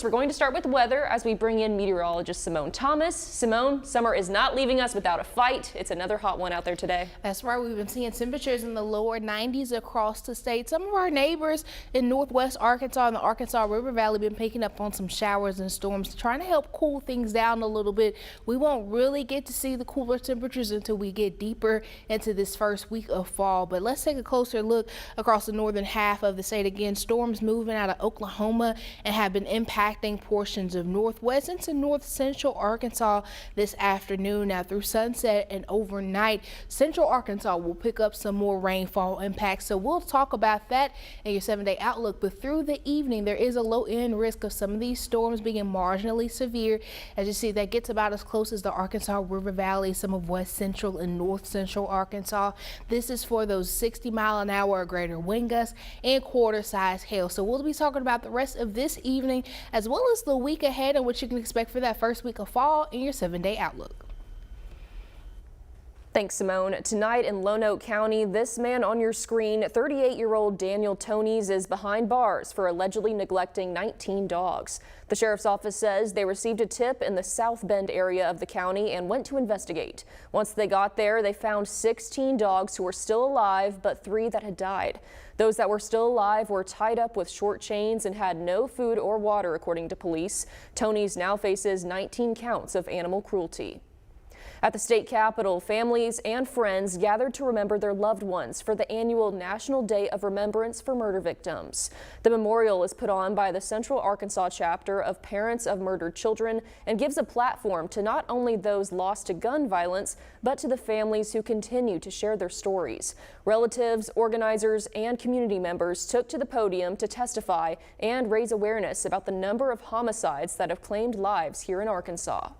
We're going to start with weather as we bring in meteorologist Simone Thomas. Simone, summer is not leaving us without a fight. It's another hot one out there today. That's right. We've been seeing temperatures in the lower 90s across the state. Some of our neighbors in northwest Arkansas and the Arkansas River Valley been picking up on some showers and storms, trying to help cool things down a little bit. We won't really get to see the cooler temperatures until we get deeper into this first week of fall. But let's take a closer look across the northern half of the state. Again, storms moving out of Oklahoma and have been impacting portions of northwest into north central Arkansas this afternoon. Now through sunset and overnight, central Arkansas will pick up some more rainfall impacts. So we'll talk about that in your 7-day outlook. But through the evening, there is a low end risk of some of these storms being marginally severe. As you see, that gets about as close as the Arkansas River Valley, some of west central and north central Arkansas. This is for those 60-mile-an-hour or greater wind gusts and quarter-size hail. So we'll be talking about the rest of this evening as well as the week ahead and what you can expect for that first week of fall in your 7-day outlook. Thanks, Simone. Tonight in Lonoke County, this man on your screen, 38-year-old Daniel Tonys, is behind bars for allegedly neglecting 19 dogs. The sheriff's office says they received a tip in the South Bend area of the county and went to investigate. Once they got there, they found 16 dogs who were still alive, but 3 that had died. Those that were still alive were tied up with short chains and had no food or water, according to police. Tonys now faces 19 counts of animal cruelty. At the state capitol, families and friends gathered to remember their loved ones for the annual National Day of Remembrance for murder victims. The memorial is put on by the Central Arkansas chapter of Parents of Murdered Children and gives a platform to not only those lost to gun violence, but to the families who continue to share their stories. Relatives, organizers, and community members took to the podium to testify and raise awareness about the number of homicides that have claimed lives here in Arkansas.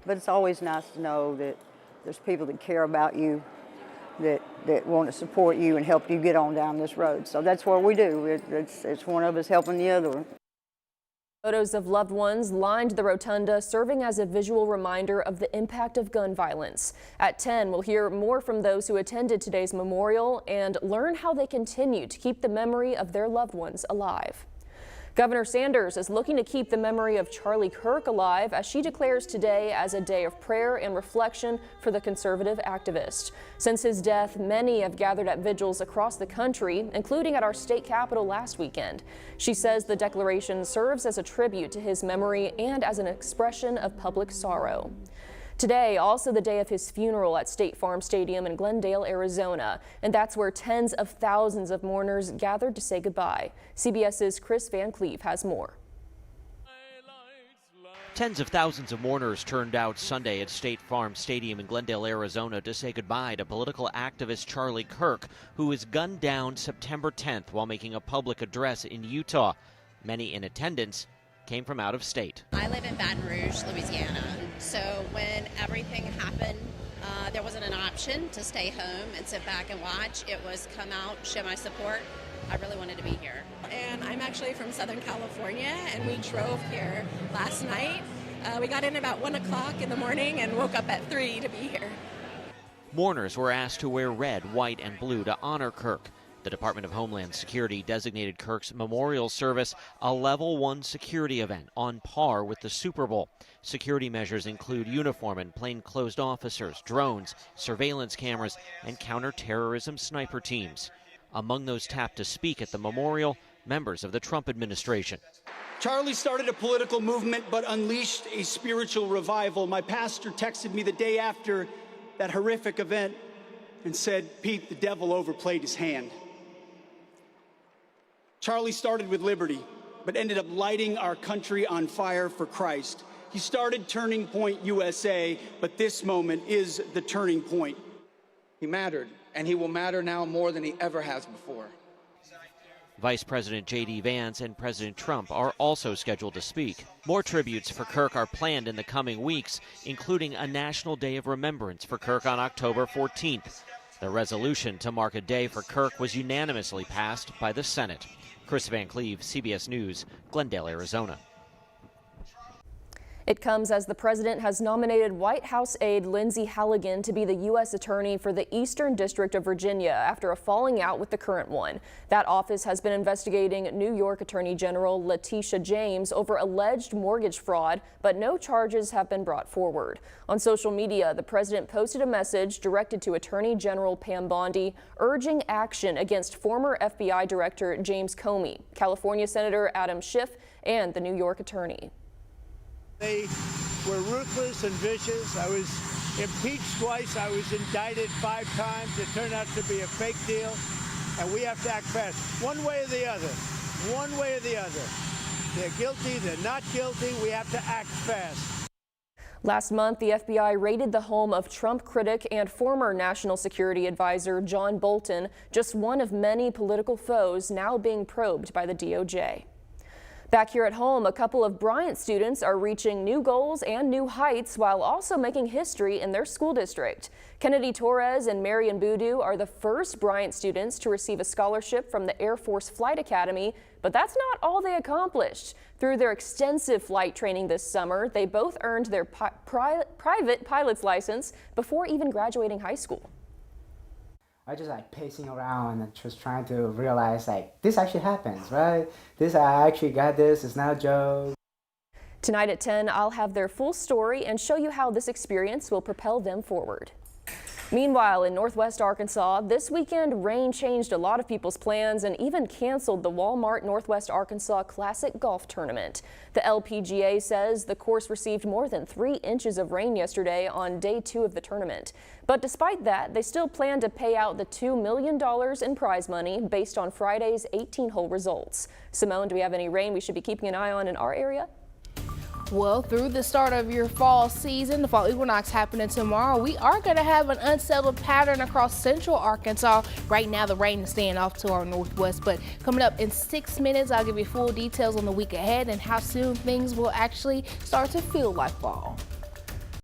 But it's always nice to know that there's people that care about you, that want to support you and help you get on down this road. So that's what we do. It's one of us helping the other. Photos of loved ones lined the rotunda, serving as a visual reminder of the impact of gun violence. At 10, we'll hear more from those who attended today's memorial and learn how they continue to keep the memory of their loved ones alive. Governor Sanders is looking to keep the memory of Charlie Kirk alive as she declares today as a day of prayer and reflection for the conservative activist. Since his death, many have gathered at vigils across the country, including at our state capitol last weekend. She says the declaration serves as a tribute to his memory and as an expression of public sorrow. Today, also the day of his funeral at State Farm Stadium in Glendale, Arizona, and that's where tens of thousands of mourners gathered to say goodbye. CBS's Chris Van Cleve has more. Tens of thousands of mourners turned out Sunday at State Farm Stadium in Glendale, Arizona to say goodbye to political activist Charlie Kirk, who was gunned down September 10th while making a public address in Utah. Many in attendance came from out of state. I live in Baton Rouge, Louisiana, so when everything happened, there wasn't an option to stay home and sit back and watch. It was come out, show my support. I really wanted to be here. And I'm actually from Southern California, and we drove here last night. We got in about 1 o'clock in the morning and woke up at 3 to be here. Mourners were asked to wear red, white, and blue to honor Kirk. The Department of Homeland Security designated Kirk's memorial service a Level 1 security event on par with the Super Bowl. Security measures include uniform and plainclothes officers, drones, surveillance cameras, and counterterrorism sniper teams. Among those tapped to speak at the memorial, members of the Trump administration. Charlie started a political movement but unleashed a spiritual revival. My pastor texted me the day after that horrific event and said, "Pete, the devil overplayed his hand." Charlie started with liberty, but ended up lighting our country on fire for Christ. He started Turning Point USA, but this moment is the turning point. He mattered, and he will matter now more than he ever has before. Vice President J.D. Vance and President Trump are also scheduled to speak. More tributes for Kirk are planned in the coming weeks, including a National Day of Remembrance for Kirk on October 14th. The resolution to mark a day for Kirk was unanimously passed by the Senate. Chris Van Cleve, CBS News, Glendale, Arizona. It comes as the president has nominated White House aide Lindsey Halligan to be the U.S. Attorney for the Eastern District of Virginia after a falling out with the current one. That office has been investigating New York Attorney General Letitia James over alleged mortgage fraud, but no charges have been brought forward. On social media, the president posted a message directed to Attorney General Pam Bondi urging action against former FBI Director James Comey, California Senator Adam Schiff, and the New York attorney. They were ruthless and vicious. I was impeached twice. I was indicted 5 times. It turned out to be a fake deal, and we have to act fast. One way or the other. One way or the other. They're guilty, they're not guilty. We have to act fast. Last month, the FBI raided the home of Trump critic and former National Security Advisor John Bolton, just one of many political foes now being probed by the DOJ. Back here at home, a couple of Bryant students are reaching new goals and new heights while also making history in their school district. Kennedy Torres and Marion Boudou are the first Bryant students to receive a scholarship from the Air Force Flight Academy, but that's not all they accomplished. Through their extensive flight training this summer, they both earned their private pilot's license before even graduating high school. I just pacing around and just trying to realize this actually happens, right? I actually got this, it's not a joke. Tonight at 10, I'll have their full story and show you how this experience will propel them forward. Meanwhile, in Northwest Arkansas, this weekend rain changed a lot of people's plans and even canceled the Walmart Northwest Arkansas Classic Golf Tournament. The LPGA says the course received more than 3 inches of rain yesterday on day 2 of the tournament. But despite that, they still plan to pay out the $2 million in prize money based on Friday's 18-hole results. Simone, do we have any rain we should be keeping an eye on in our area? Well, through the start of your fall season, the fall equinox happening tomorrow, we are going to have an unsettled pattern across central Arkansas. Right now, the rain is staying off to our northwest, but coming up in 6 minutes, I'll give you full details on the week ahead and how soon things will actually start to feel like fall.